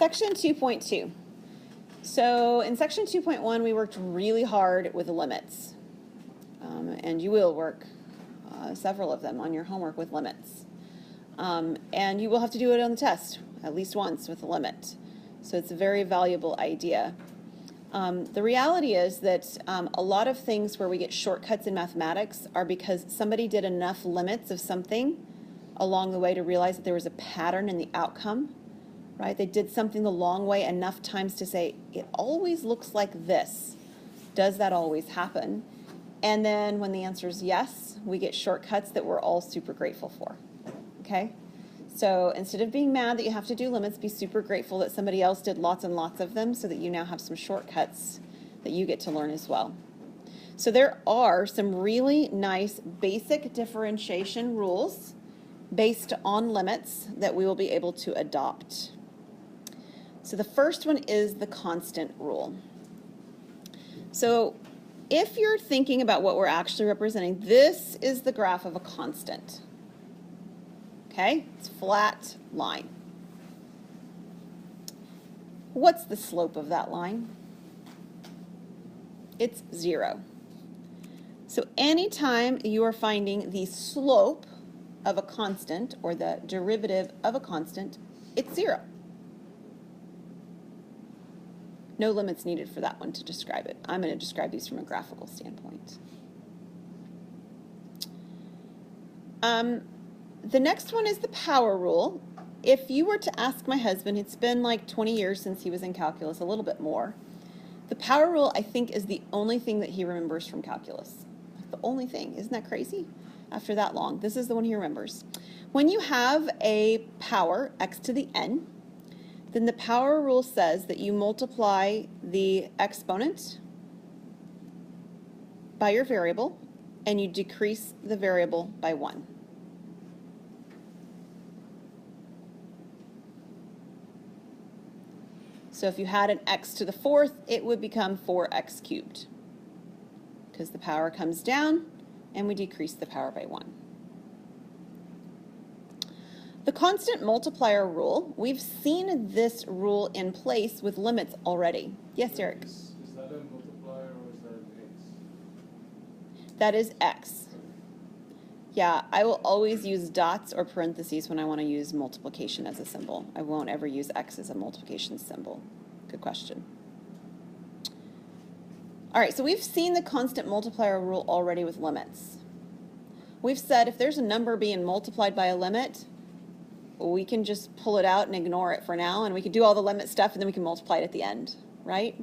Section 2.2. So in Section 2.1, we worked really hard with the limits. And you will work several of them on your homework with limits. And you will have to do it on the test at least once with a limit. So it's a very valuable idea. The reality is that a lot of things where we get shortcuts in mathematics are because somebody did enough limits of something along the way to realize that there was a pattern in the outcome, right? They did something the long way enough times to say, it always looks like this. Does that always happen? And then when the answer is yes, we get shortcuts that we're all super grateful for, okay? So instead of being mad that you have to do limits, be super grateful that somebody else did lots and lots of them so that you now have some shortcuts that you get to learn as well. So there are some really nice basic differentiation rules based on limits that we will be able to adopt. So the first one is the constant rule. So if you're thinking about what we're actually representing, this is the graph of a constant. Okay, it's a flat line. What's the slope of that line? It's 0. So anytime you are finding the slope of a constant or the derivative of a constant, it's 0. No limits needed for that one to describe it. I'm going to describe these from a graphical standpoint. The next one is the power rule. If you were to ask my husband, it's been like 20 years since he was in calculus, a little bit more. The power rule, I think, is the only thing that he remembers from calculus. The only thing. Isn't that crazy? After that long, this is the one he remembers. When you have a power, x to the n, then the power rule says that you multiply the exponent by your variable, and you decrease the variable by 1. So if you had an x to the 4th, it would become 4x cubed, because the power comes down, and we decrease the power by 1. The constant multiplier rule, we've seen this rule in place with limits already. Yes, Eric? Is that a multiplier or is that an x? That is x. Yeah, I will always use dots or parentheses when I want to use multiplication as a symbol. I won't ever use x as a multiplication symbol. Good question. All right, so we've seen the constant multiplier rule already with limits. We've said if there's a number being multiplied by a limit, we can just pull it out and ignore it for now, and we can do all the limit stuff, and then we can multiply it at the end, right?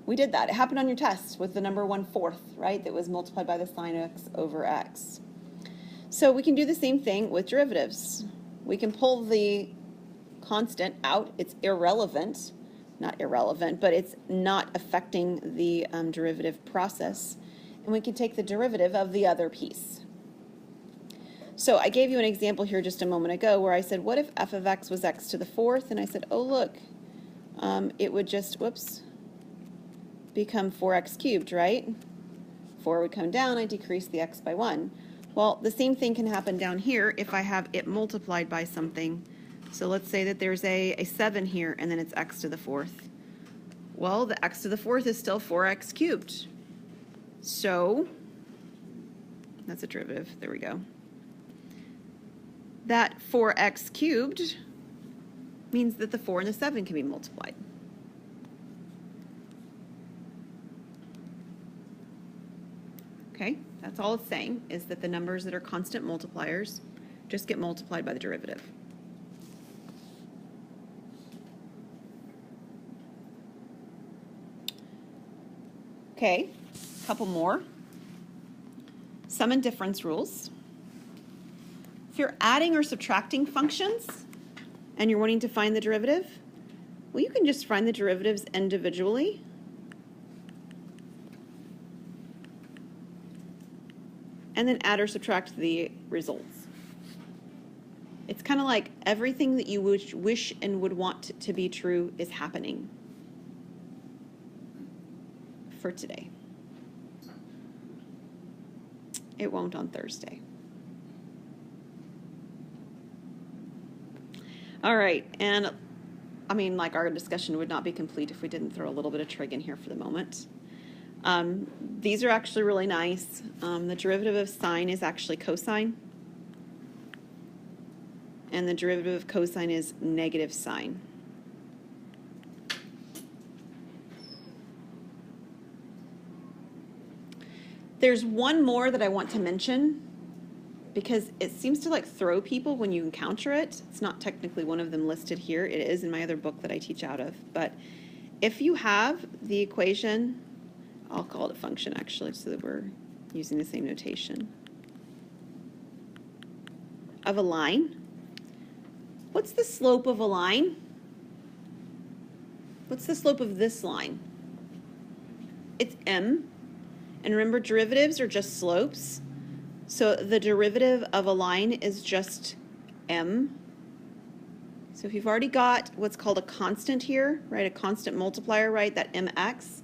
We did that. It happened on your test with the number 1/4, right? That was multiplied by the sine x over x. So we can do the same thing with derivatives. We can pull the constant out. It's irrelevant. Not irrelevant, but it's not affecting the derivative process. And we can take the derivative of the other piece. So I gave you an example here just a moment ago where I said, what if f of x was x to the 4th? And I said, oh, look, it would just, become 4x cubed, right? 4 would come down, I decrease the x by 1. Well, the same thing can happen down here if I have it multiplied by something. So let's say that there's a 7 here, and then it's x to the 4th. Well, the x to the 4th is still 4x cubed. So, that's a derivative. There we go. That 4x cubed means that the 4 and the 7 can be multiplied. Okay, that's all it's saying, is that the numbers that are constant multipliers just get multiplied by the derivative. Okay, a couple more. Sum and difference rules. If you're adding or subtracting functions and you're wanting to find the derivative, well, you can just find the derivatives individually. And then add or subtract the results. It's kind of like everything that you wish and would want to be true is happening for today. It won't on Thursday. All right, and I mean, like our discussion would not be complete if we didn't throw a little bit of trig in here for the moment. These are actually really nice. The derivative of sine is actually cosine. And the derivative of cosine is negative sine. There's one more that I want to mention because it seems to like throw people when you encounter it. It's not technically one of them listed here. It is in my other book that I teach out of. But if you have the equation, I'll call it a function actually so that we're using the same notation, of a line. What's the slope of a line? What's the slope of this line? It's m. And remember, derivatives are just slopes. So the derivative of a line is just m. So if you've already got what's called a constant here, right, a constant multiplier, right, that mx,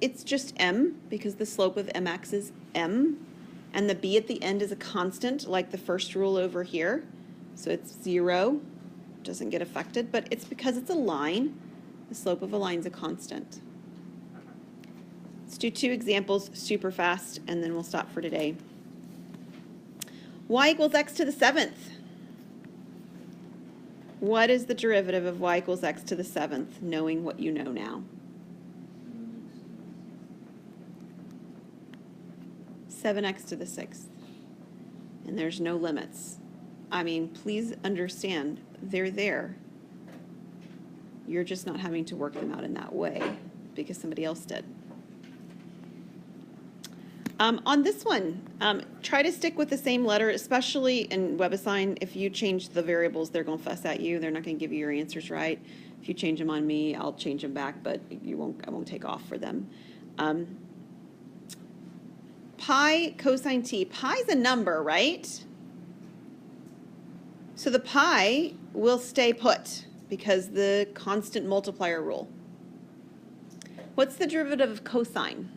it's just m because the slope of mx is m. And the b at the end is a constant, like the first rule over here. So it's 0, doesn't get affected, but it's because it's a line. The slope of a line is a constant. Let's do 2 examples super fast, and then we'll stop for today. Y equals x to the 7th. What is the derivative of y equals x to the 7th, knowing what you know now? 7x to the 6th. And there's no limits. I mean, please understand, they're there. You're just not having to work them out in that way because somebody else did. On this one, try to stick with the same letter, especially in WebAssign. If you change the variables, they're going to fuss at you. They're not going to give you your answers right. If you change them on me, I'll change them back, but I won't take off for them. Pi cosine t. Pi is a number, right? So the pi will stay put because the constant multiplier rule. What's the derivative of cosine?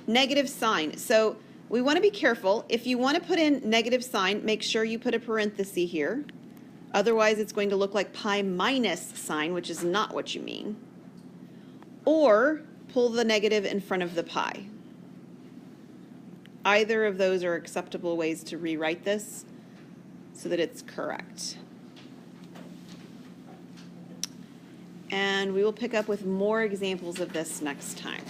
Negative sine. So we want to be careful. If you want to put in negative sine, make sure you put a parenthesis here. Otherwise, it's going to look like pi minus sine, which is not what you mean. Or pull the negative in front of the pi. Either of those are acceptable ways to rewrite this so that it's correct. And we will pick up with more examples of this next time.